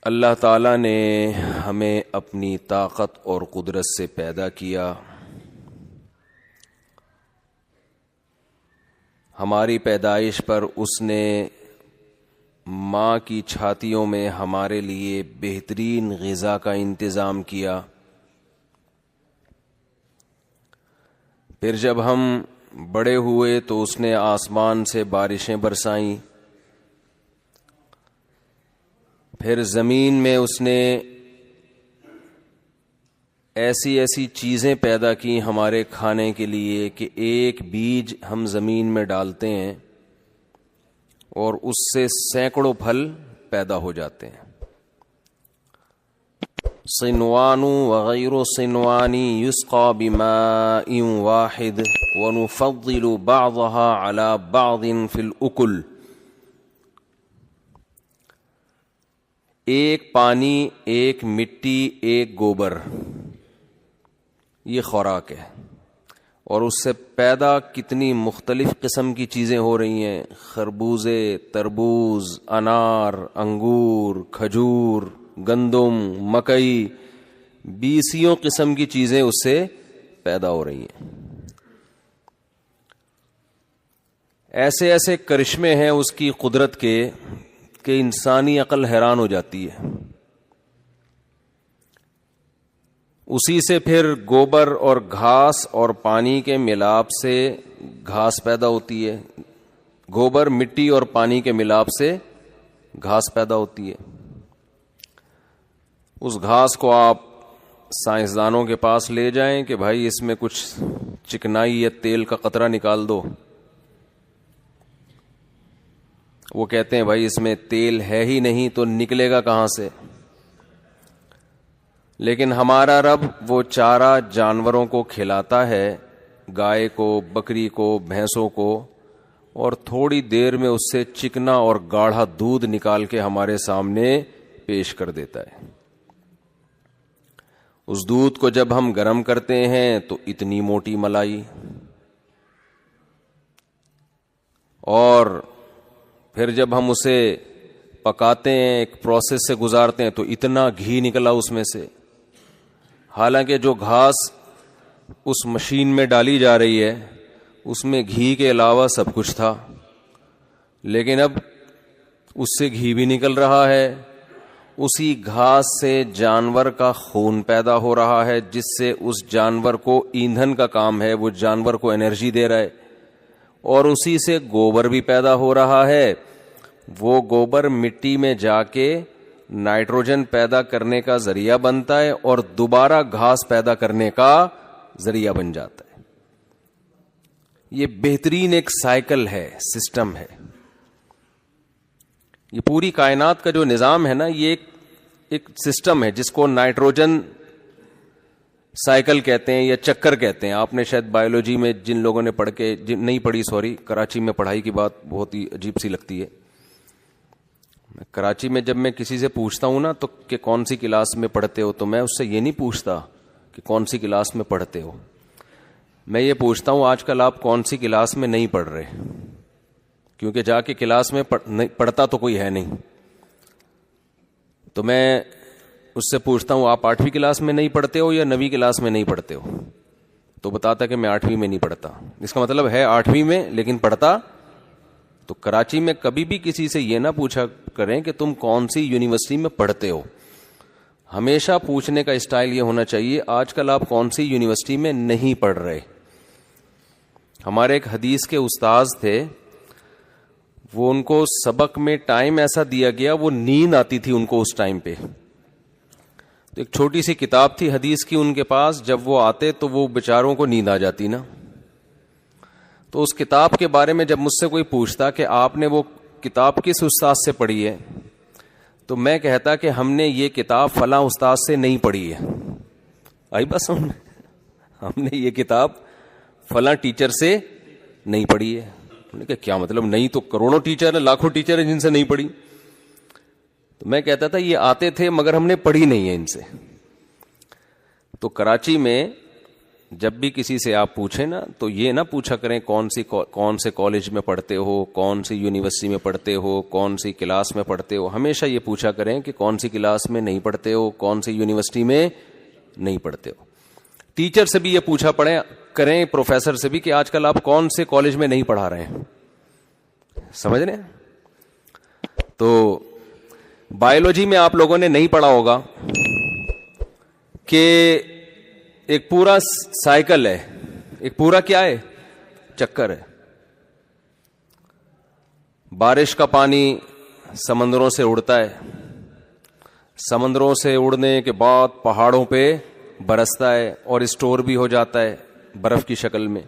اللہ تعالیٰ نے ہمیں اپنی طاقت اور قدرت سے پیدا کیا. ہماری پیدائش پر اس نے ماں کی چھاتیوں میں ہمارے لیے بہترین غذا کا انتظام کیا. پھر جب ہم بڑے ہوئے تو اس نے آسمان سے بارشیں برسائیں. پھر زمین میں اس نے ایسی ایسی چیزیں پیدا کی ہمارے کھانے کے لیے کہ ایک بیج ہم زمین میں ڈالتے ہیں اور اس سے سینکڑوں پھل پیدا ہو جاتے ہیں. صنوان وغیر صنوان یسقى بماء واحد ونفضل بعضها على بعض في الأكل. ایک پانی، ایک مٹی، ایک گوبر، یہ خوراک ہے. اور اس سے پیدا کتنی مختلف قسم کی چیزیں ہو رہی ہیں. خربوزے، تربوز، انار، انگور، کھجور، گندم، مکئی، بیسیوں قسم کی چیزیں اس سے پیدا ہو رہی ہیں. ایسے ایسے کرشمے ہیں اس کی قدرت کے کہ انسانی عقل حیران ہو جاتی ہے. اسی سے پھر گوبر اور گھاس اور پانی کے ملاپ سے گھاس پیدا ہوتی ہے. گوبر، مٹی اور پانی کے ملاپ سے گھاس پیدا ہوتی ہے. اس گھاس کو آپ سائنسدانوں کے پاس لے جائیں کہ بھائی اس میں کچھ چکنائی یا تیل کا قطرہ نکال دو. وہ کہتے ہیں بھائی اس میں تیل ہے ہی نہیں تو نکلے گا کہاں سے. لیکن ہمارا رب وہ چارہ جانوروں کو کھلاتا ہے، گائے کو، بکری کو، بھینسوں کو، اور تھوڑی دیر میں اس سے چکنا اور گاڑھا دودھ نکال کے ہمارے سامنے پیش کر دیتا ہے. اس دودھ کو جب ہم گرم کرتے ہیں تو اتنی موٹی ملائی، اور پھر جب ہم اسے پکاتے ہیں، ایک پروسیس سے گزارتے ہیں تو اتنا گھی نکلا اس میں سے. حالانکہ جو گھاس اس مشین میں ڈالی جا رہی ہے اس میں گھی کے علاوہ سب کچھ تھا، لیکن اب اس سے گھی بھی نکل رہا ہے. اسی گھاس سے جانور کا خون پیدا ہو رہا ہے جس سے اس جانور کو ایندھن کا کام ہے، وہ جانور کو انرجی دے رہا ہے. اور اسی سے گوبر بھی پیدا ہو رہا ہے. وہ گوبر مٹی میں جا کے نائٹروجن پیدا کرنے کا ذریعہ بنتا ہے اور دوبارہ گھاس پیدا کرنے کا ذریعہ بن جاتا ہے. یہ بہترین ایک سائیکل ہے، سسٹم ہے. یہ پوری کائنات کا جو نظام ہے نا، یہ ایک سسٹم ہے جس کو نائٹروجن سائیکل کہتے ہیں یا چکر کہتے ہیں. آپ نے شاید بایولوجی میں جن لوگوں نے نہیں پڑھی، کراچی میں پڑھائی کی بات بہت ہی عجیب سی لگتی ہے. کراچی میں جب میں کسی سے پوچھتا ہوں نا تو کہ کون سی کلاس میں پڑھتے ہو، تو میں اس سے یہ نہیں پوچھتا کہ کون سی کلاس میں پڑھتے ہو، میں یہ پوچھتا ہوں آج کل آپ کون سی کلاس میں نہیں پڑھ رہے. کیونکہ جا کے کلاس میں پڑھتا تو کوئی ہے نہیں. تو میں اس سے پوچھتا ہوں آپ 8ویں کلاس میں نہیں پڑھتے ہو یا 9ویں کلاس میں نہیں پڑھتے ہو، تو بتاتا کہ میں 8ویں میں نہیں پڑھتا. اس کا مطلب ہے 8ویں میں لیکن پڑھتا. تو کراچی میں کبھی بھی کسی سے یہ نہ پوچھا کریں کہ تم کون سی یونیورسٹی میں پڑھتے ہو. ہمیشہ پوچھنے کا اسٹائل یہ ہونا چاہیے آج کل آپ کون سی یونیورسٹی میں نہیں پڑھ رہے. ہمارے ایک حدیث کے استاذ تھے، وہ ان کو سبق میں ٹائم ایسا دیا گیا، وہ نیند آتی تھی ان کو اس ٹائم پہ. تو ایک چھوٹی سی کتاب تھی حدیث کی ان کے پاس، جب وہ آتے تو وہ بیچاروں کو نیند آ جاتی نا. تو اس کتاب کے بارے میں جب مجھ سے کوئی پوچھتا کہ آپ نے وہ کتاب کس استاذ سے پڑھی ہے، تو میں کہتا کہ ہم نے یہ کتاب فلاں استاذ سے نہیں پڑھی ہے. آئی بس ہم نے یہ کتاب فلاں ٹیچر سے نہیں پڑھی ہے. کہ کیا مطلب؟ نہیں تو کروڑوں ٹیچر ہیں، لاکھوں ٹیچر ہیں جن سے نہیں پڑھی. تو میں کہتا تھا یہ آتے تھے مگر ہم نے پڑھی نہیں ہے ان سے. تو کراچی میں جب بھی کسی سے آپ پوچھیں نا تو یہ نہ پوچھا کریں کون سے کالج میں پڑھتے ہو, کون سی یونیورسٹی میں پڑھتے ہو, کون سی کلاس میں پڑھتے ہو. ہمیشہ یہ پوچھا کریں کہ کون سی کلاس میں نہیں پڑھتے ہو, کون سی یونیورسٹی میں نہیں پڑھتے ہو. ٹیچر سے بھی یہ پوچھا کریں, پروفیسر سے بھی, کہ آج کل آپ کون سے کالج میں نہیں پڑھا رہے ہیں. سمجھ رہے ہیں؟ تو بایولوجی میں آپ لوگوں نے نہیں پڑھا ہوگا کہ ایک پورا سائیکل ہے, ایک پورا کیا ہے, چکر ہے. بارش کا پانی سمندروں سے اڑتا ہے, سمندروں سے اڑنے کے بعد پہاڑوں پہ برستا ہے اور اسٹور بھی ہو جاتا ہے برف کی شکل میں.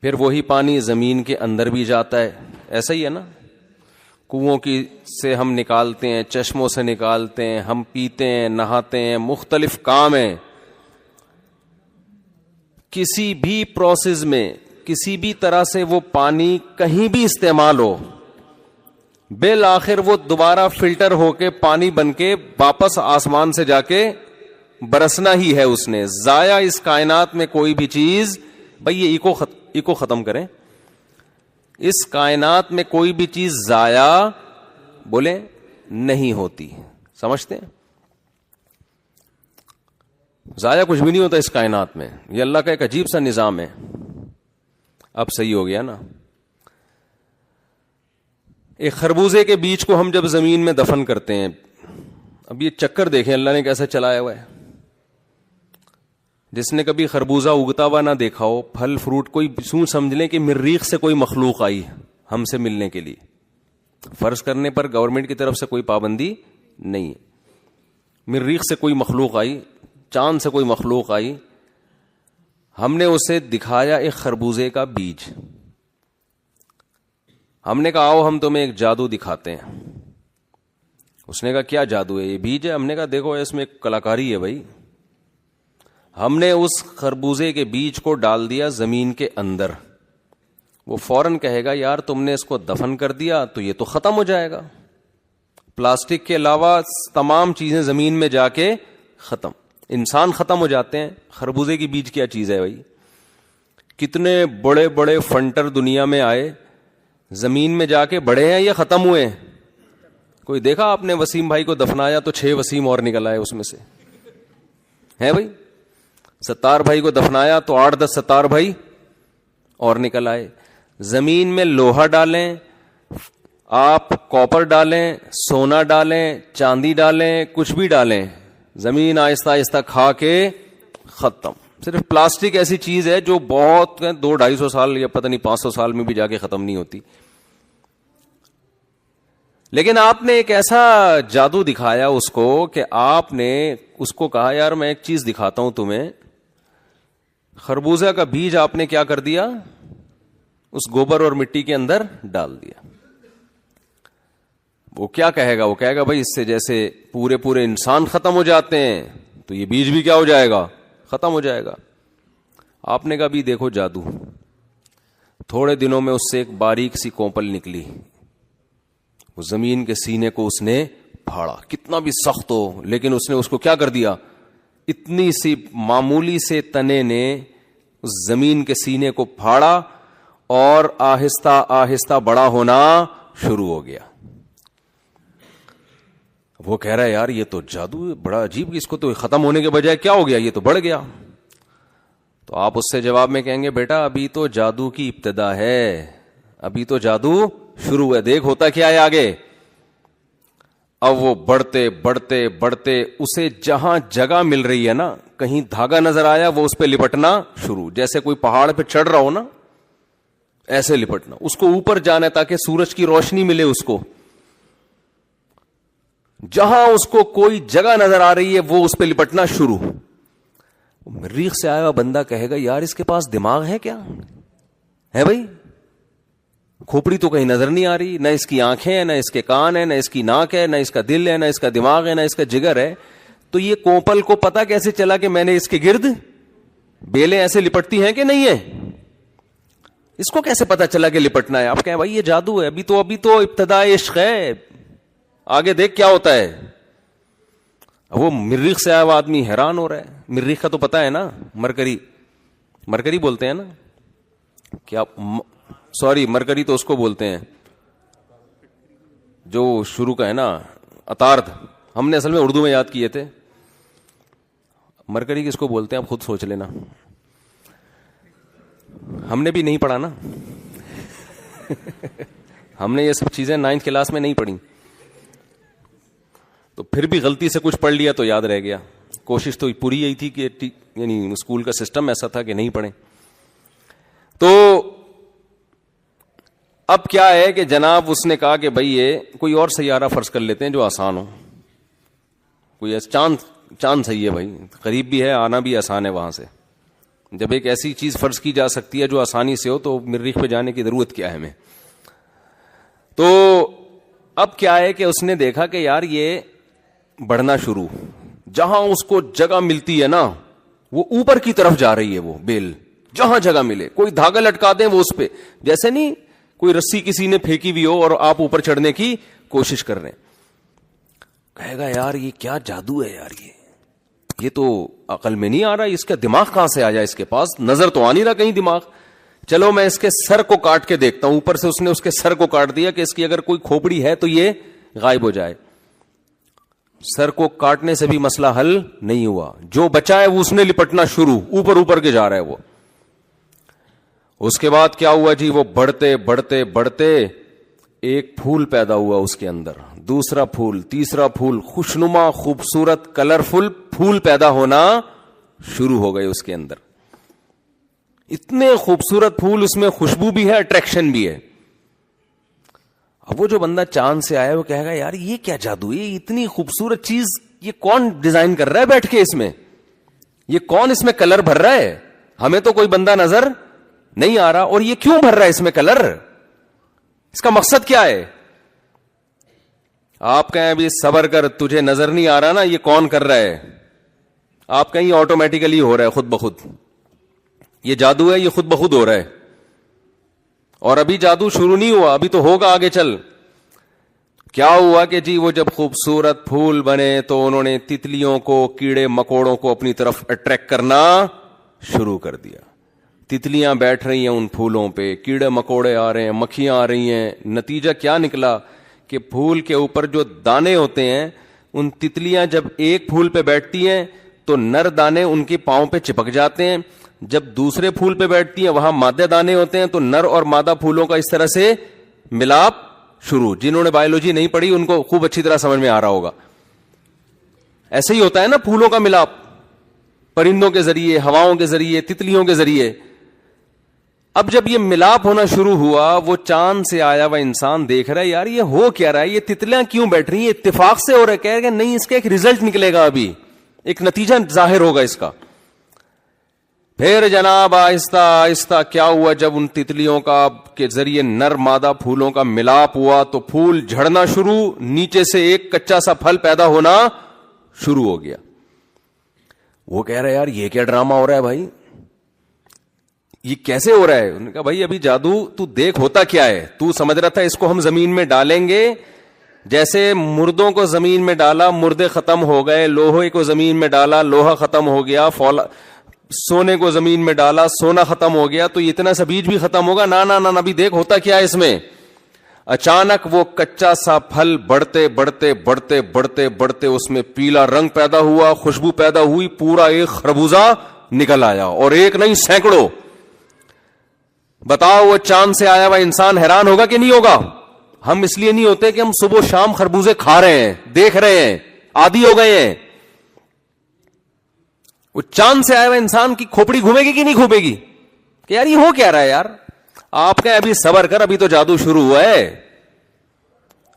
پھر وہی پانی زمین کے اندر بھی جاتا ہے. ایسا ہی ہے نا, کنووں کی سے ہم نکالتے ہیں, چشموں سے نکالتے ہیں, ہم پیتے ہیں, نہاتے ہیں, مختلف کام ہیں. کسی بھی پروسیس میں کسی بھی طرح سے وہ پانی کہیں بھی استعمال ہو, بالآخر وہ دوبارہ فلٹر ہو کے پانی بن کے واپس آسمان سے جا کے برسنا ہی ہے. اس نے ضائع اس کائنات میں کوئی بھی چیز, بھئی یہ ایکو ختم کریں, اس کائنات میں کوئی بھی چیز ضائع بولے نہیں ہوتی. سمجھتے ہیں؟ ضائع کچھ بھی نہیں ہوتا اس کائنات میں. یہ اللہ کا ایک عجیب سا نظام ہے. اب صحیح ہو گیا نا. ایک خربوزے کے بیج کو ہم جب زمین میں دفن کرتے ہیں, اب یہ چکر دیکھیں اللہ نے کیسے چلایا ہوا ہے. جس نے کبھی خربوزہ اگتا ہوا نہ دیکھا ہو, پھل فروٹ, کوئی سوں سمجھ لیں کہ مریخ سے کوئی مخلوق آئی ہم سے ملنے کے لیے. فرض کرنے پر گورنمنٹ کی طرف سے کوئی پابندی نہیں ہے. مریخ سے کوئی مخلوق آئی, چاند سے کوئی مخلوق آئی, ہم نے اسے دکھایا ایک خربوزے کا بیج. ہم نے کہا آؤ ہم تمہیں ایک جادو دکھاتے ہیں. اس نے کہا کیا جادو ہے؟ یہ بیج ہے. ہم نے کہا دیکھو اس میں ایک کلاکاری ہے بھائی. ہم نے اس خربوزے کے بیج کو ڈال دیا زمین کے اندر. وہ فوراً کہے گا یار تم نے اس کو دفن کر دیا تو یہ تو ختم ہو جائے گا. پلاسٹک کے علاوہ تمام چیزیں زمین میں جا کے ختم, انسان ختم ہو جاتے ہیں. خربوزے کی بیج کیا چیز ہے بھائی؟ کتنے بڑے بڑے فنٹر دنیا میں آئے, زمین میں جا کے بڑے ہیں یا ختم ہوئے ہیں؟ کوئی دیکھا آپ نے وسیم بھائی کو دفنایا تو 6 وسیم اور نکل آئے اس میں سے, ہے بھائی. ستار بھائی کو دفنایا تو 8-10 ستار بھائی اور نکل آئے. زمین میں لوہا ڈالیں, آپ کاپر ڈالیں, سونا ڈالیں, چاندی ڈالیں, کچھ بھی ڈالیں, زمین آہستہ آہستہ کھا کے ختم. صرف پلاسٹک ایسی چیز ہے جو بہت 200-250 سال یا پتہ نہیں 500 سال میں بھی جا کے ختم نہیں ہوتی. لیکن آپ نے ایک ایسا جادو دکھایا اس کو کہ آپ نے اس کو کہا یار میں ایک چیز دکھاتا ہوں تمہیں. خربوزہ کا بیج آپ نے کیا کر دیا, اس گوبر اور مٹی کے اندر ڈال دیا. وہ کیا کہے گا؟ وہ کہے گا بھائی اس سے جیسے پورے انسان ختم ہو جاتے ہیں تو یہ بیج بھی کیا ہو جائے گا, ختم ہو جائے گا. آپ نے کہا بھی دیکھو جادو. تھوڑے دنوں میں اس سے ایک باریک سی کونپل نکلی, وہ زمین کے سینے کو اس نے پھاڑا. کتنا بھی سخت ہو لیکن اس نے اس کو کیا کر دیا, اتنی سی معمولی سے تنے نے اس زمین کے سینے کو پھاڑا اور آہستہ آہستہ بڑا ہونا شروع ہو گیا. وہ کہہ رہا ہے یار یہ تو جادو ہے بڑا عجیب, اس کو تو ختم ہونے کے بجائے کیا ہو گیا, یہ تو بڑھ گیا. تو آپ اس سے جواب میں کہیں گے بیٹا ابھی تو جادو کی ابتدا ہے, ابھی تو جادو شروع ہے, دیکھ ہوتا کیا ہے آگے. اب وہ بڑھتے بڑھتے بڑھتے اسے جہاں جگہ مل رہی ہے نا, کہیں دھاگا نظر آیا وہ اس پہ لپٹنا شروع, جیسے کوئی پہاڑ پہ چڑھ رہا ہو نا ایسے لپٹنا. اس کو اوپر جانا ہے تاکہ سورج کی روشنی ملے اس کو. جہاں اس کو کوئی جگہ نظر آ رہی ہے وہ اس پہ لپٹنا شروع. مریخ سے آیا ہوا بندہ کہے گا یار اس کے پاس دماغ ہے کیا ہے بھائی؟ کھوپڑی تو کہیں نظر نہیں آ رہی, نہ اس کی آنکھیں ہیں, نہ اس کے کان ہیں, نہ اس کی ناک ہے, نہ اس کا دل ہے, نہ اس کا دماغ ہے, نہ اس کا جگر ہے. تو یہ کونپل کو پتا کیسے چلا کہ میں نے اس کے گرد بیلیں ایسے لپٹتی ہیں کہ نہیں ہے؟ اس کو کیسے پتا چلا کہ لپٹنا ہے؟ آپ کہیں بھائی یہ جادو ہے, ابھی تو ابتدا عشق ہے, آگے دیکھ کیا ہوتا ہے. وہ مریخ سے آیا ہوا آدمی حیران ہو رہا ہے. مریخ کا تو پتا ہے نا, مرکری بولتے ہیں نا, کیا سوری مرکری تو اس کو بولتے ہیں جو شروع کا ہے نا, عطارد. ہم نے اصل میں اردو میں یاد کیے تھے. مرکری کس کو بولتے ہیں آپ خود سوچ لینا, ہم نے بھی نہیں پڑھا نا. ہم نے یہ سب چیزیں 9th کلاس میں نہیں پڑھی, تو پھر بھی غلطی سے کچھ پڑھ لیا تو یاد رہ گیا. کوشش تو پوری یہی تھی کہ یعنی اسکول کا سسٹم ایسا تھا کہ نہیں پڑھیں. تو اب کیا ہے کہ جناب اس نے کہا کہ بھئی یہ کوئی اور سیارہ فرض کر لیتے ہیں جو آسان ہو, کوئی چاند صحیح ہے بھائی, قریب بھی ہے, آنا بھی آسان ہے وہاں سے. جب ایک ایسی چیز فرض کی جا سکتی ہے جو آسانی سے ہو تو مریخ پہ جانے کی ضرورت کیا ہے ہمیں. تو اب کیا ہے کہ اس نے دیکھا کہ یار یہ بڑھنا شروع, جہاں اس کو جگہ ملتی ہے نا وہ اوپر کی طرف جا رہی ہے. وہ بیل جہاں جگہ ملے, کوئی دھاگا لٹکا دیں وہ اس پہ, جیسے نہیں کوئی رسی کسی نے پھینکی ہوئی ہو اور آپ اوپر چڑھنے کی کوشش کر رہے ہیں. کہے گا یار یہ کیا جادو ہے یار, یہ تو عقل میں نہیں آ رہا, اس کا دماغ کہاں سے آ جائے, اس کے پاس نظر تو آ نہیں رہا کہیں دماغ. چلو میں اس کے سر کو کاٹ کے دیکھتا ہوں. اوپر سے اس نے اس کے سر کو کاٹ دیا کہ اس کی اگر کوئی کھوپڑی ہے تو یہ غائب ہو جائے. سر کو کاٹنے سے بھی مسئلہ حل نہیں ہوا, جو بچا ہے وہ اس نے لپٹنا شروع, اوپر کے جا رہا ہے وہ. اس کے بعد کیا ہوا جی, وہ بڑھتے بڑھتے بڑھتے ایک پھول پیدا ہوا اس کے اندر, دوسرا پھول, تیسرا پھول, خوشنما خوبصورت کلرفل پھول پیدا ہونا شروع ہو گئے اس کے اندر. اتنے خوبصورت پھول, اس میں خوشبو بھی ہے, اٹریکشن بھی ہے. اب وہ جو بندہ چاند سے آیا وہ کہے گا یار یہ کیا جادو ہے, یہ اتنی خوبصورت چیز یہ کون ڈیزائن کر رہا ہے بیٹھ کے اس میں, یہ کون اس میں کلر بھر رہا ہے, ہمیں تو کوئی بندہ نظر نہیں آ رہا, اور یہ کیوں بھر رہا ہے اس میں کلر, اس کا مقصد کیا ہے. آپ کہیں ابھی صبر کر, تجھے نظر نہیں آ رہا نا یہ کون کر رہا ہے, آپ کہیں آٹومیٹیکلی ہو رہا ہے خود بخود, یہ جادو ہے, یہ خود بخود ہو رہا ہے. اور ابھی جادو شروع نہیں ہوا, ابھی تو ہوگا آگے چل. کیا ہوا کہ جی وہ جب خوبصورت پھول بنے تو انہوں نے تتلیوں کو, کیڑے مکوڑوں کو اپنی طرف اٹریکٹ کرنا شروع کر دیا. تتلیاں بیٹھ رہی ہیں ان پھولوں پہ, کیڑے مکوڑے آ رہے ہیں, مکھیاں آ رہی ہیں. نتیجہ کیا نکلا کہ پھول کے اوپر جو دانے ہوتے ہیں, ان تتلیاں جب ایک پھول پہ بیٹھتی ہیں تو نر دانے ان کے پاؤں پہ چپک جاتے ہیں, جب دوسرے پھول پہ بیٹھتی ہیں وہاں مادے دانے ہوتے ہیں, تو نر اور مادہ پھولوں کا اس طرح سے ملاپ شروع. جنہوں نے بایولوجی نہیں پڑھی ان کو خوب اچھی طرح سمجھ میں آ رہا ہوگا. ایسے ہی ہوتا ہے نا پھولوں کا ملاپ, پرندوں کے ذریعے, ہواؤں کے ذریعے, تتلیوں کے ذریعے. اب جب یہ ملاپ ہونا شروع ہوا, وہ چاند سے آیا ہوا انسان دیکھ رہا ہے یار یہ ہو کیا رہا ہے, یہ تتلیاں کیوں بیٹھ رہی ہیں, اتفاق سے ہو رہا ہے. کہہ رہے نہیں, اس کا ایک ریزلٹ نکلے گا, ابھی ایک نتیجہ ظاہر ہوگا اس کا. پھر جناب آہستہ آہستہ کیا ہوا, جب ان تتلیوں کا کے ذریعے نر مادہ پھولوں کا ملاپ ہوا تو پھول جھڑنا شروع, نیچے سے ایک کچا سا پھل پیدا ہونا شروع ہو گیا. وہ کہہ رہے یار یہ کیا ڈرامہ ہو رہا ہے بھائی, یہ کیسے ہو رہا ہے. انہوں نے کہا بھائی ابھی جادو تو دیکھ ہوتا کیا ہے, تو سمجھ رہا تھا اس کو ہم زمین میں ڈالیں گے, جیسے مردوں کو زمین میں ڈالا مردے ختم ہو گئے, لوہے کو زمین میں ڈالا لوہا ختم ہو گیا, سونے کو زمین میں ڈالا سونا ختم ہو گیا, تو اتنا سا بیج بھی ختم ہوگا. نا ابھی دیکھ ہوتا کیا ہے اس میں. اچانک وہ کچا سا پھل بڑھتے بڑھتے بڑھتے بڑھتے بڑھتے اس میں پیلا رنگ پیدا ہوا, خوشبو پیدا ہوئی, پورا ایک خربوزہ نکل آیا, اور ایک نہیں سینکڑوں. بتاؤ وہ چاند سے آیا ہوا انسان حیران ہوگا کہ نہیں ہوگا. ہم اس لیے نہیں ہوتے کہ ہم صبح شام خربوزے کھا رہے ہیں, دیکھ رہے ہیں, عادی ہو گئے ہیں. وہ چاند سے آیا ہوا انسان کی کھوپڑی گھومے گی کہ نہیں گھومے گی کہ یار یہ ہو کیا رہا ہے یار. آپ کہیں ابھی صبر کر, ابھی تو جادو شروع ہوا ہے,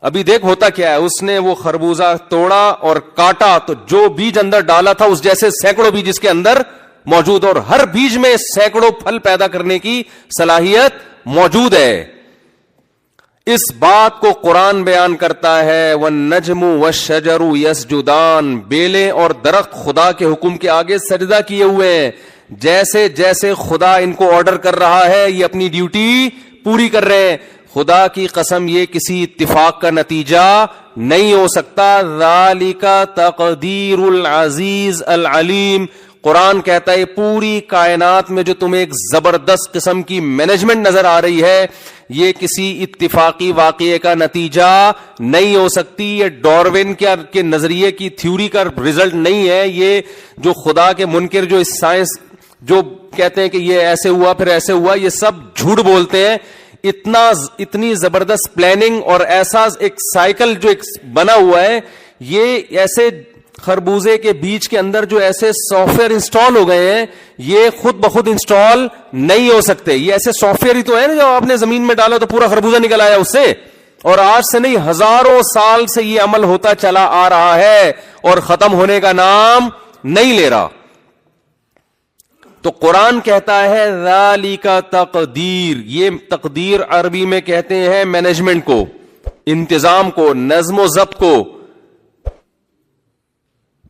ابھی دیکھ ہوتا کیا ہے. اس نے وہ خربوزہ توڑا اور کاٹا تو جو بیج اندر ڈالا تھا اس جیسے سینکڑوں بیج اس کے اندر موجود, اور ہر بیج میں سینکڑوں پھل پیدا کرنے کی صلاحیت موجود ہے. اس بات کو قرآن بیان کرتا ہے, وَالنَّجْمُ وَالشَّجَرُ يَسْجُدَانِ, بیلیں اور درخت خدا کے حکم کے آگے سجدہ کیے ہوئے ہیں. جیسے جیسے خدا ان کو آرڈر کر رہا ہے یہ اپنی ڈیوٹی پوری کر رہے ہیں. خدا کی قسم یہ کسی اتفاق کا نتیجہ نہیں ہو سکتا. ذالک تقدیر العزیز العلیم. قرآن کہتا ہے پوری کائنات میں جو تمہیں ایک زبردست قسم کی مینجمنٹ نظر آ رہی ہے, یہ کسی اتفاقی واقعے کا نتیجہ نہیں ہو سکتی. یہ ڈاروین کے نظریے کی تھیوری کا رزلٹ نہیں ہے. یہ جو خدا کے منکر جو اس سائنس جو کہتے ہیں کہ یہ ایسے ہوا پھر ایسے ہوا, یہ سب جھوٹ بولتے ہیں. اتنی زبردست پلاننگ اور ایسا ایک سائیکل جو ایک بنا ہوا ہے, یہ ایسے خربوزے کے بیج کے اندر جو ایسے سافٹ ویئر انسٹال ہو گئے ہیں, یہ خود بخود انسٹال نہیں ہو سکتے. یہ ایسے سافٹ ویئر ہی تو ہے نا, جو آپ نے زمین میں ڈالا تو پورا خربوزہ نکل آیا اس سے. اور آج سے نہیں, ہزاروں سال سے یہ عمل ہوتا چلا آ رہا ہے اور ختم ہونے کا نام نہیں لے رہا. تو قرآن کہتا ہے ذالک تقدیر. یہ تقدیر عربی میں کہتے ہیں مینجمنٹ کو, انتظام کو, نظم و ضبط کو.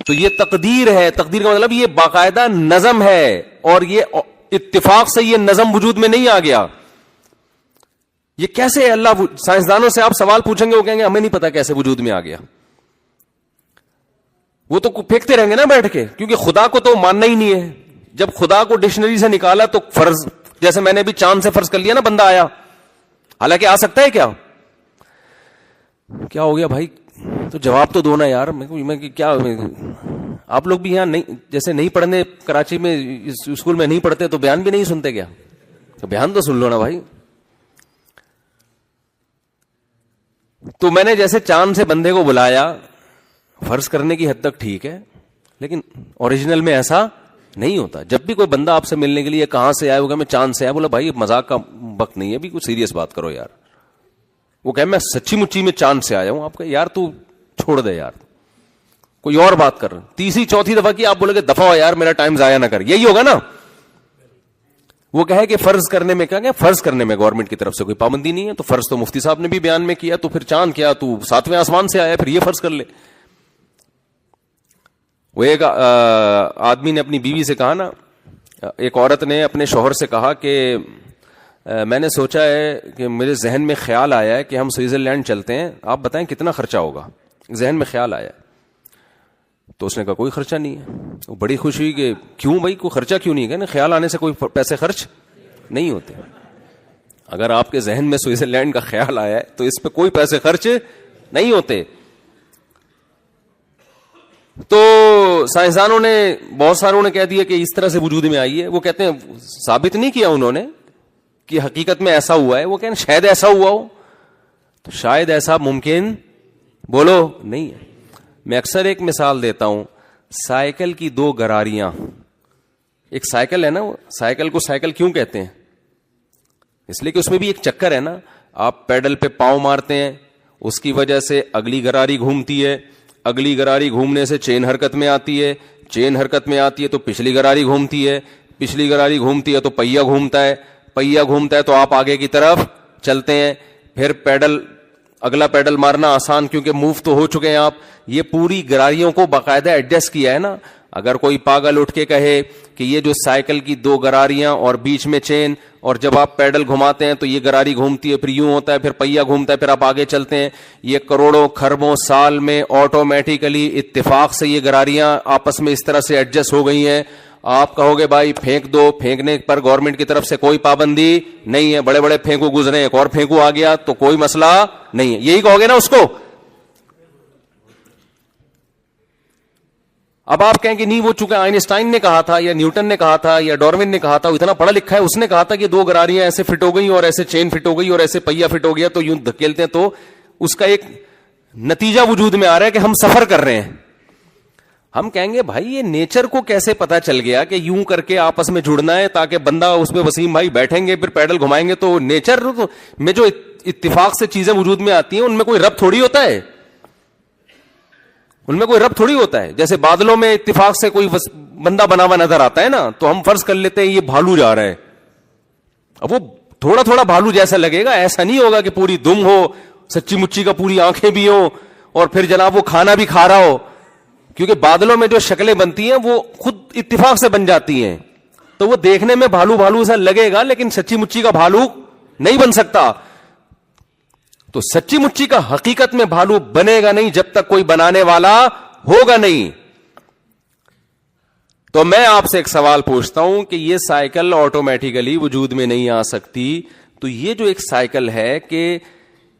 تو یہ تقدیر ہے. تقدیر کا مطلب یہ باقاعدہ نظم ہے, اور یہ اتفاق سے یہ نظم وجود میں نہیں آ گیا. یہ کیسے اللہ, سائنسدانوں سے آپ سوال پوچھیں گے وہ کہیں گے ہمیں نہیں پتا کیسے وجود میں آ گیا. وہ تو پھینکتے رہیں گے نا بیٹھ کے, کیونکہ خدا کو تو ماننا ہی نہیں ہے. جب خدا کو ڈکشنری سے نکالا تو فرض, جیسے میں نے بھی چاند سے فرض کر لیا نا بندہ آیا, حالانکہ آ سکتا ہے. کیا ہو گیا بھائی, تو جواب تو دو نا یار. میں کیا آپ لوگ بھی یہاں نہیں, جیسے نہیں پڑھنے کراچی میں اسکول میں نہیں پڑھتے تو بیان بھی نہیں سنتے کیا؟ تو بیان تو سن لو نا بھائی. تو میں نے جیسے چاند سے بندے کو بلایا, فرض کرنے کی حد تک ٹھیک ہے, لیکن اوریجنل میں ایسا نہیں ہوتا. جب بھی کوئی بندہ آپ سے ملنے کے لیے کہاں سے آیا ہوگا, میں چاند سے آیا, بولا بھائی مذاق کا وقت نہیں ہے, ابھی کچھ سیریس بات کرو یار. وہ کہ میں سچی مچی میں چاند سے آیا ہوں. آپ کہ یار تو چھوڑ دے یار, کوئی اور بات کر. تیسری چوتھی دفعہ کی آپ بولے کہ دفعہ ہو یار, میرا ٹائم ضائع نہ کر. یہی ہوگا نا. وہ کہے کہ فرض کرنے میں کیا, فرض کرنے میں گورنمنٹ کی طرف سے کوئی پابندی نہیں ہے. تو فرض تو مفتی صاحب نے بھی بیان میں کیا, تو پھر چاند کیا, تو 7ویں آسمان سے آیا, پھر یہ فرض کر لے. وہ ایک آدمی نے اپنی بیوی سے کہا نا, ایک عورت نے اپنے شوہر سے کہا کہ میں نے سوچا ہے کہ میرے ذہن میں خیال آیا ہے کہ ہم سوئٹزرلینڈ چلتے ہیں, آپ بتائیں کتنا خرچہ ہوگا. ذہن میں خیال آیا. تو اس نے کہا کوئی خرچہ نہیں ہے. وہ بڑی خوش ہوئی کہ کیوں بھائی, کوئی خرچہ کیوں نہیں ہے؟ خیال آنے سے کوئی پیسے خرچ نہیں ہوتے. اگر آپ کے ذہن میں سوئٹزرلینڈ کا خیال آیا ہے تو اس پہ کوئی پیسے خرچ نہیں ہوتے. تو سائنسدانوں نے بہت ساروں نے کہہ دیا کہ اس طرح سے وجود میں آئی ہے. وہ کہتے ہیں ثابت نہیں کیا انہوں نے کہ حقیقت میں ایسا ہوا ہے. وہ کہتے ہیں شاید ایسا ہوا ہو. تو شاید ایسا ممکن بولو نہیں ہے. میں اکثر ایک مثال دیتا ہوں, سائیکل کی 2 گراریاں. ایک سائیکل ہے نا, سائیکل کو سائیکل کیوں کہتے ہیں؟ اس لیے کہ اس میں بھی ایک چکر ہے نا. آپ پیڈل پہ پاؤں مارتے ہیں, اس کی وجہ سے اگلی گراری گھومتی ہے, اگلی گراری گھومنے سے چین حرکت میں آتی ہے, چین حرکت میں آتی ہے تو پچھلی گراری گھومتی ہے, پچھلی گراری گھومتی ہے تو پہیا گھومتا ہے, پہیا گھومتا ہے تو آپ آگے کی طرف چلتے ہیں. پھر پیڈل, اگلا پیڈل مارنا آسان کیونکہ موو تو ہو چکے ہیں آپ. یہ پوری گراریوں کو باقاعدہ ایڈجسٹ کیا ہے نا. اگر کوئی پاگل اٹھ کے کہے کہ یہ جو سائیکل کی 2 گراریاں اور بیچ میں چین, اور جب آپ پیڈل گھماتے ہیں تو یہ گراری گھومتی ہے, پھر یوں ہوتا ہے, پھر پہیا گھومتا ہے, پھر آپ آگے چلتے ہیں, یہ کروڑوں کھربوں سال میں آٹومیٹیکلی اتفاق سے یہ گراریاں آپس میں اس طرح سے ایڈجسٹ ہو گئی ہیں. آپ کہو گے بھائی پھینک دو, پھینکنے پر گورنمنٹ کی طرف سے کوئی پابندی نہیں ہے. بڑے بڑے پھینکو گزرے, ایک اور پھینکو آ گیا تو کوئی مسئلہ نہیں ہے. یہی کہو گے نا اس کو. اب آپ کہیں کہ نہیں, وہ چونکہ آئنسٹائن نے کہا تھا یا نیوٹن نے کہا تھا یا ڈاروین نے کہا تھا, وہ اتنا پڑھا لکھا ہے, اس نے کہا تھا کہ 2 گراریاں ایسے فٹ ہو گئی اور ایسے چین فٹ ہو گئی اور ایسے پہیا فٹ ہو گیا تو یوں دھکیلتے ہیں تو اس کا ایک نتیجہ وجود میں آ رہا ہے کہ ہم سفر کر رہے ہیں. ہم کہیں گے بھائی یہ نیچر کو کیسے پتا چل گیا کہ یوں کر کے آپس میں جڑنا ہے تاکہ بندہ اس میں, وسیم بھائی بیٹھیں گے پھر پیڈل گھمائیں گے, تو نیچر میں جو اتفاق سے چیزیں وجود میں آتی ہیں ان میں کوئی رب تھوڑی ہوتا ہے, ان میں کوئی رب تھوڑی ہوتا ہے. جیسے بادلوں میں اتفاق سے کوئی بندہ بنا ہوا نظر آتا ہے نا, تو ہم فرض کر لیتے ہیں یہ بھالو جا رہا ہے. اب وہ تھوڑا تھوڑا بھالو جیسا لگے گا, ایسا نہیں ہوگا کہ پوری دم ہو, سچی مچی کا پوری آنکھیں بھی ہوں اور پھر جناب وہ کھانا بھی کھا رہا ہو. کیونکہ بادلوں میں جو شکلیں بنتی ہیں وہ خود اتفاق سے بن جاتی ہیں, تو وہ دیکھنے میں بھالو بھالو سا لگے گا لیکن سچی مچی کا بھالو نہیں بن سکتا. تو سچی مچی کا حقیقت میں بھالو بنے گا نہیں جب تک کوئی بنانے والا ہوگا نہیں. تو میں آپ سے ایک سوال پوچھتا ہوں کہ یہ سائیکل آٹومیٹیکلی وجود میں نہیں آ سکتی, تو یہ جو ایک سائیکل ہے کہ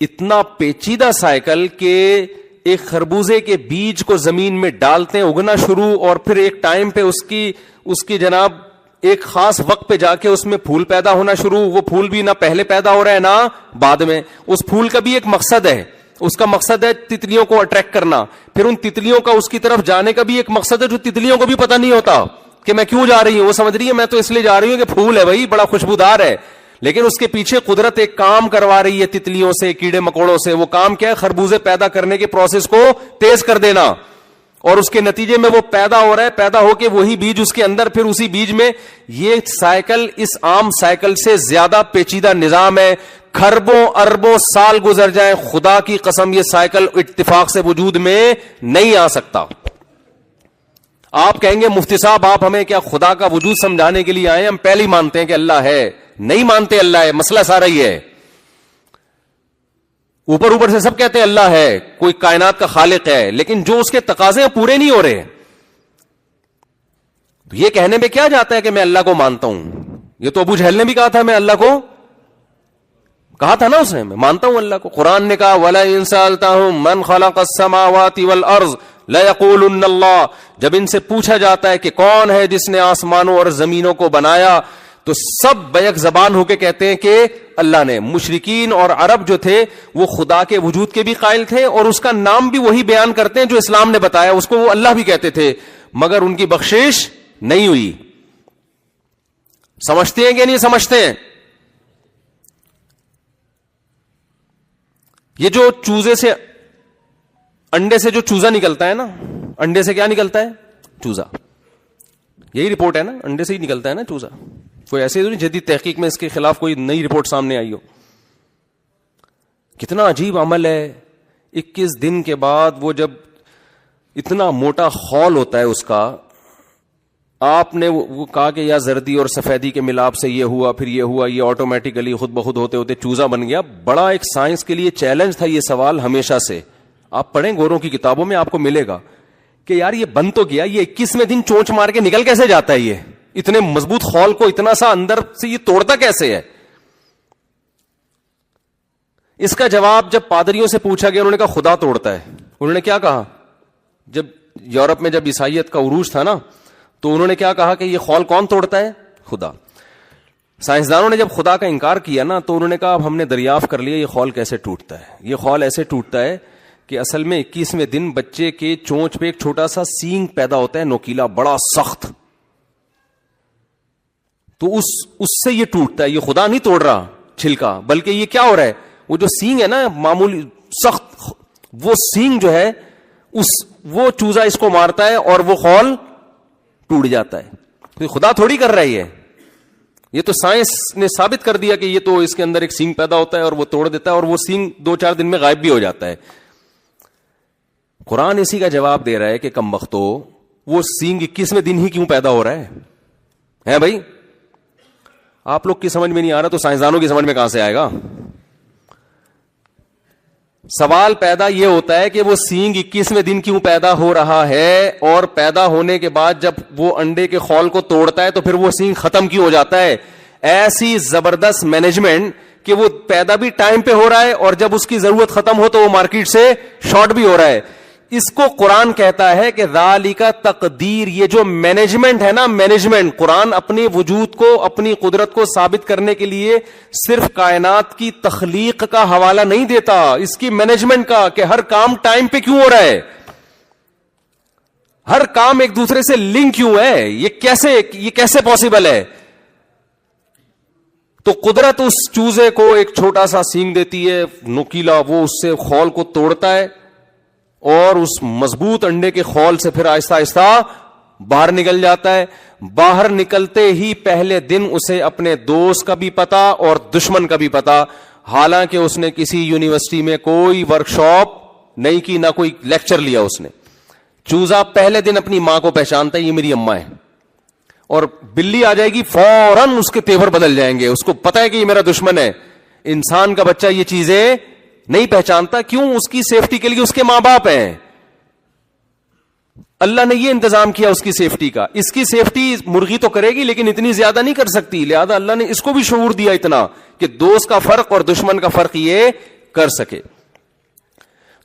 اتنا پیچیدہ سائیکل کہ ایک خربوزے کے بیج کو زمین میں ڈالتے ہیں, اگنا شروع, اور پھر ایک ٹائم پہ اس کی جناب ایک خاص وقت پہ جا کے اس میں پھول پیدا ہونا شروع. وہ پھول بھی نہ پہلے پیدا ہو رہا ہے نہ بعد میں. اس پھول کا بھی ایک مقصد ہے, اس کا مقصد ہے تتلیوں کو اٹریکٹ کرنا. پھر ان تتلیوں کا اس کی طرف جانے کا بھی ایک مقصد ہے جو تتلیوں کو بھی پتہ نہیں ہوتا کہ میں کیوں جا رہی ہوں. وہ سمجھ رہی ہے میں تو اس لیے جا رہی ہوں کہ پھول ہے بھائی, بڑا خوشبودار ہے, لیکن اس کے پیچھے قدرت ایک کام کروا رہی ہے تتلیوں سے, کیڑے مکوڑوں سے. وہ کام کیا ہے؟ خربوزے پیدا کرنے کے پروسیس کو تیز کر دینا, اور اس کے نتیجے میں وہ پیدا ہو رہا ہے, پیدا ہو کے وہی بیج اس کے اندر, پھر اسی بیج میں. یہ سائیکل اس عام سائیکل سے زیادہ پیچیدہ نظام ہے. کھربوں اربوں سال گزر جائیں, خدا کی قسم یہ سائیکل اتفاق سے وجود میں نہیں آ سکتا. آپ کہیں گے مفتی صاحب آپ ہمیں کیا خدا کا وجود سمجھانے کے لیے آئے؟ ہم پہلے ہی مانتے ہیں کہ اللہ ہے. نہیں مانتے اللہ ہے, مسئلہ سارا ہی ہے. اوپر سے سب کہتے ہیں اللہ ہے, کوئی کائنات کا خالق ہے, لیکن جو اس کے تقاضے پورے نہیں ہو رہے. تو یہ کہنے میں کیا جاتا ہے کہ میں اللہ کو مانتا ہوں؟ یہ تو ابو جہل نے بھی کہا تھا, میں اللہ کو کہا تھا نا اس نے, میں مانتا ہوں اللہ کو. قرآن نے کہا وَلَئِن سَأَلْتَهُم مَّن خَلَقَ السَّمَاوَاتِ وَالْأَرْضِ لَيَقُولُنَّ اللَّهُ, جب ان سے پوچھا جاتا ہے کہ کون ہے جس نے آسمانوں اور زمینوں کو بنایا, تو سب بیک زبان ہو کے کہتے ہیں کہ اللہ نے. مشرکین اور عرب جو تھے وہ خدا کے وجود کے بھی قائل تھے, اور اس کا نام بھی وہی بیان کرتے ہیں جو اسلام نے بتایا, اس کو وہ اللہ بھی کہتے تھے, مگر ان کی بخشش نہیں ہوئی. سمجھتے ہیں کہ نہیں سمجھتے ہیں؟ یہ جو چوزے سے انڈے سے جو چوزا نکلتا ہے نا, انڈے سے کیا نکلتا ہے؟ چوزا. یہی رپورٹ ہے نا, انڈے سے ہی نکلتا ہے نا چوزا. کوئی ایسے نہیں جدید تحقیق میں اس کے خلاف کوئی نئی رپورٹ سامنے آئی ہو. کتنا عجیب عمل ہے. 21 دن کے بعد وہ جب اتنا موٹا خول ہوتا ہے اس کا, آپ نے وہ کہا کہ یا زردی اور سفیدی کے ملاپ سے یہ ہوا, پھر یہ ہوا, یہ آٹومیٹیکلی خود بخود ہوتے ہوتے چوزا بن گیا. بڑا ایک سائنس کے لیے چیلنج تھا یہ سوال ہمیشہ سے. آپ پڑھیں گوروں کی کتابوں میں آپ کو ملے گا کہ یار یہ بن تو گیا, یہ 21ویں دن چونچ مار کے نکل کیسے جاتا ہے؟ یہ اتنے مضبوط خول کو اتنا سا اندر سے یہ توڑتا کیسے ہے؟ اس کا جواب جب پادریوں سے پوچھا گیا, انہوں نے کہا خدا توڑتا ہے. انہوں نے کیا کہا؟ جب یورپ میں جب عیسائیت کا عروج تھا نا, تو انہوں نے کیا کہا کہ یہ خول کون توڑتا ہے؟ خدا. سائنسدانوں نے جب خدا کا انکار کیا نا, تو انہوں نے کہا اب ہم نے دریافت کر لیا یہ خول کیسے ٹوٹتا ہے. یہ خول ایسے ٹوٹتا ہے کہ اصل میں 21ویں دن بچے کے چونچ پہ ایک چھوٹا سا سینگ پیدا ہوتا ہے, نوکیلا, بڑا سخت, تو اس سے یہ ٹوٹتا ہے. یہ خدا نہیں توڑ رہا چھلکا, بلکہ یہ کیا ہو رہا ہے, وہ جو سینگ ہے نا معمولی سخت, وہ سینگ جو ہے وہ چوزا اس کو مارتا ہے اور وہ خول ٹوٹ جاتا ہے. تو خدا تھوڑی کر رہا ہے, یہ تو سائنس نے ثابت کر دیا کہ یہ تو اس کے اندر ایک سینگ پیدا ہوتا ہے اور وہ توڑ دیتا ہے, اور وہ سینگ 2-4 دن میں غائب بھی ہو جاتا ہے. قرآن اسی کا جواب دے رہا ہے کہ کم بختو, وہ سینگ 21ویں دن ہی کیوں پیدا ہو رہا ہے بھائی؟ آپ لوگ کی سمجھ میں نہیں آ رہا تو سائنسدانوں کی سمجھ میں کہاں سے آئے گا؟ سوال پیدا یہ ہوتا ہے کہ وہ سینگ 21ویں دن کیوں پیدا ہو رہا ہے, اور پیدا ہونے کے بعد جب وہ انڈے کے خول کو توڑتا ہے تو پھر وہ سینگ ختم کیوں ہو جاتا ہے؟ ایسی زبردست مینجمنٹ کہ وہ پیدا بھی ٹائم پہ ہو رہا ہے, اور جب اس کی ضرورت ختم ہو تو وہ مارکیٹ سے شارٹ بھی ہو رہا ہے. اس کو قرآن کہتا ہے کہ ذالک تقدیر. یہ جو مینجمنٹ ہے نا, مینجمنٹ, قرآن اپنے وجود کو, اپنی قدرت کو ثابت کرنے کے لیے صرف کائنات کی تخلیق کا حوالہ نہیں دیتا, اس کی مینجمنٹ کا, کہ ہر کام ٹائم پہ کیوں ہو رہا ہے, ہر کام ایک دوسرے سے لنک کیوں ہے, یہ کیسے پاسبل ہے. تو قدرت اس چوزے کو ایک چھوٹا سا سینگ دیتی ہے نوکیلا, وہ اس سے خول کو توڑتا ہے, اور اس مضبوط انڈے کے خول سے پھر آہستہ آہستہ باہر نکل جاتا ہے. باہر نکلتے ہی پہلے دن اسے اپنے دوست کا بھی پتا اور دشمن کا بھی پتا, حالانکہ اس نے کسی یونیورسٹی میں کوئی ورکشاپ نہیں کی, نہ کوئی لیکچر لیا اس نے. چوزا پہلے دن اپنی ماں کو پہچانتا ہے, یہ میری اماں ہے, اور بلی آ جائے گی فوراً اس کے تیور بدل جائیں گے, اس کو پتا ہے کہ یہ میرا دشمن ہے. انسان کا بچہ یہ چیزیں نہیں پہچانتا. کیوں؟ اس کی سیفٹی کے لیے اس کے ماں باپ ہیں. اللہ نے یہ انتظام کیا اس کی سیفٹی کا. اس کی سیفٹی مرغی تو کرے گی لیکن اتنی زیادہ نہیں کر سکتی, لہذا اللہ نے اس کو بھی شعور دیا اتنا کہ دوست کا فرق اور دشمن کا فرق یہ کر سکے.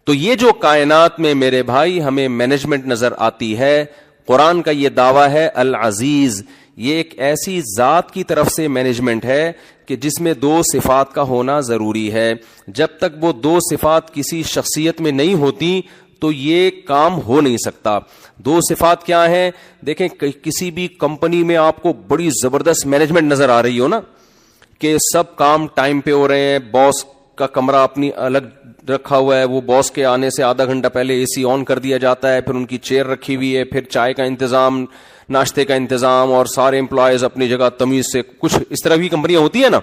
تو یہ جو کائنات میں میرے بھائی ہمیں مینجمنٹ نظر آتی ہے, قرآن کا یہ دعویٰ ہے العزیز, یہ ایک ایسی ذات کی طرف سے مینجمنٹ ہے کہ جس میں دو صفات کا ہونا ضروری ہے. جب تک وہ دو صفات کسی شخصیت میں نہیں ہوتی تو یہ کام ہو نہیں سکتا. دو صفات کیا ہیں؟ دیکھیں, کسی بھی کمپنی میں آپ کو بڑی زبردست مینجمنٹ نظر آ رہی ہو نا, کہ سب کام ٹائم پہ ہو رہے ہیں, باس کا کمرہ اپنی الگ رکھا ہوا ہے, وہ باس کے آنے سے آدھا گھنٹہ پہلے اے سی آن کر دیا جاتا ہے, پھر ان کی چیئر رکھی ہوئی ہے, پھر چائے کا انتظام, ناشتے کا انتظام, اور سارے امپلائیز اپنی جگہ تمیز سے, کچھ اس طرح کی کمپنیاں ہوتی ہیں نا,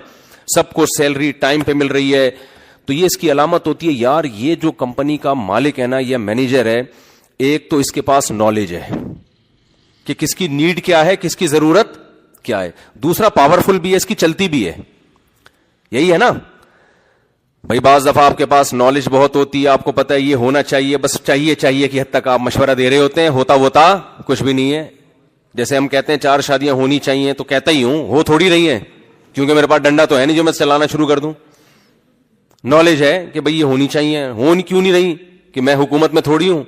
سب کو سیلری ٹائم پہ مل رہی ہے. تو یہ اس کی علامت ہوتی ہے یار یہ جو کمپنی کا مالک ہے نا یا مینیجر ہے, ایک تو اس کے پاس نالج ہے کہ کس کی نیڈ کیا ہے, کس کی ضرورت کیا ہے, دوسرا پاورفل بھی ہے, اس کی چلتی بھی ہے. یہی ہے نا بھائی. بعض دفعہ آپ کے پاس نالج بہت ہوتی ہے, آپ کو پتا ہے یہ ہونا چاہیے, بس چاہیے کی حد تک آپ مشورہ دے رہے ہوتے ہیں, ہوتا کچھ بھی نہیں ہے. جیسے ہم کہتے ہیں 4 شادیاں ہونی چاہیے, تو کہتا ہی ہوں, ہو تھوڑی رہی ہیں, کیونکہ میرے پاس ڈنڈا تو ہے نہیں جو میں چلانا شروع کر دوں. نالج ہے کہ بھئی یہ ہونی چاہیے, کیوں نہیں رہی, کہ میں حکومت میں تھوڑی ہوں.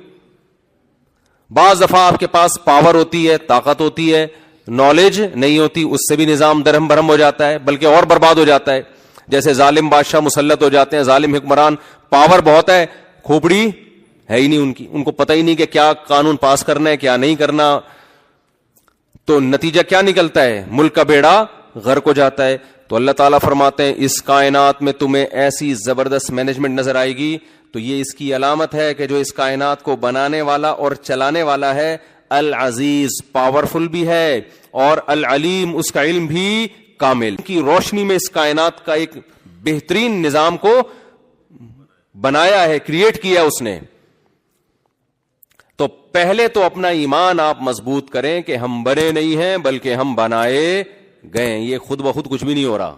بعض دفعہ آپ کے پاس پاور ہوتی ہے, طاقت ہوتی ہے, نالج نہیں ہوتی, اس سے بھی نظام درہم برہم ہو جاتا ہے, بلکہ اور برباد ہو جاتا ہے. جیسے ظالم بادشاہ مسلط ہو جاتے ہیں, ظالم حکمران, پاور بہت ہے, کھوپڑی ہے ہی نہیں ان کی, ان کو پتہ ہی نہیں کہ کیا قانون پاس کرنا ہے کیا نہیں کرنا. تو نتیجہ کیا نکلتا ہے؟ ملک کا بیڑا غرق ہو جاتا ہے. تو اللہ تعالیٰ فرماتے ہیں اس کائنات میں تمہیں ایسی زبردست مینجمنٹ نظر آئے گی, تو یہ اس کی علامت ہے کہ جو اس کائنات کو بنانے والا اور چلانے والا ہے العزیز, پاورفل بھی ہے, اور العلیم, اس کا علم بھی کامل. کی روشنی میں اس کائنات کا ایک بہترین نظام کو بنایا ہے, کریٹ کیا اس نے. تو پہلے تو اپنا ایمان آپ مضبوط کریں کہ ہم بنے نہیں ہیں بلکہ ہم بنائے گئے. یہ خود بخود کچھ بھی نہیں ہو رہا.